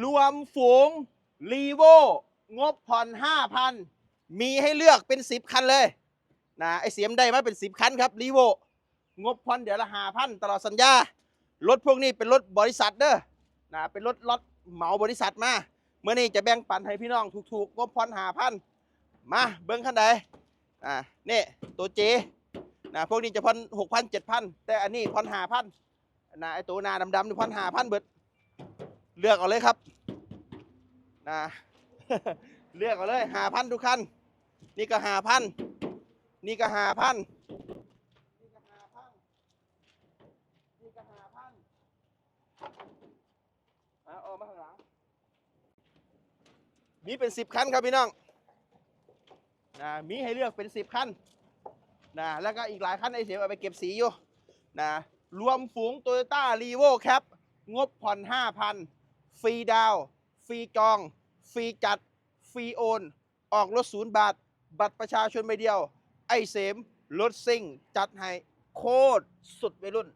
รวมฝูงรีโวงบผ่อน 5,000 มีให้เลือกเป็น10คันเลยนะไอเสียมได้มาเป็น10คันครับรีโวงบผ่อนเดี๋ยวละ 5,000 ตลอดสัญญารถพวกนี้เป็นรถบริษัทเด้อนะเป็นรถเหมาบริษัทมาเมื่อนี้จะแบ่งปันให้พี่น้องถูกๆงบผ่อน 5,000 มาเบิ้งคันใดนี่ตัวเจนะพวกนี้จะผ่อน 6,000 7,000 แต่อันนี้ผ่อน 5,000 นะไอตัวหน้าดำๆนี่ผ่อน 5,000 เบิดเลือกเอาเลยครับนะ เลือกเอาเลย 5,000 ทุกคันนี่ก็ 5,000 นี่ก็ 5,000 นี่ก็ 5,000 นี่ก็ 5,000ออกมาข้างหลังมีเป็น10คันครับพี่น้องนะมีให้เลือกเป็น10คันนะแล้วก็อีกหลายคันไอเสียเอาไปเก็บสีอยู่นะรวมฝูง Toyota Revo Cap งบผ่อน 5,000 ฟรีดาวฟรีจองฟรีจัดฟรีโอนออกรถ0 บาทบัตรประชาชนใบเดียวไอเสมรถซิ่งจัดให้โคตรสุดวัยรุ่น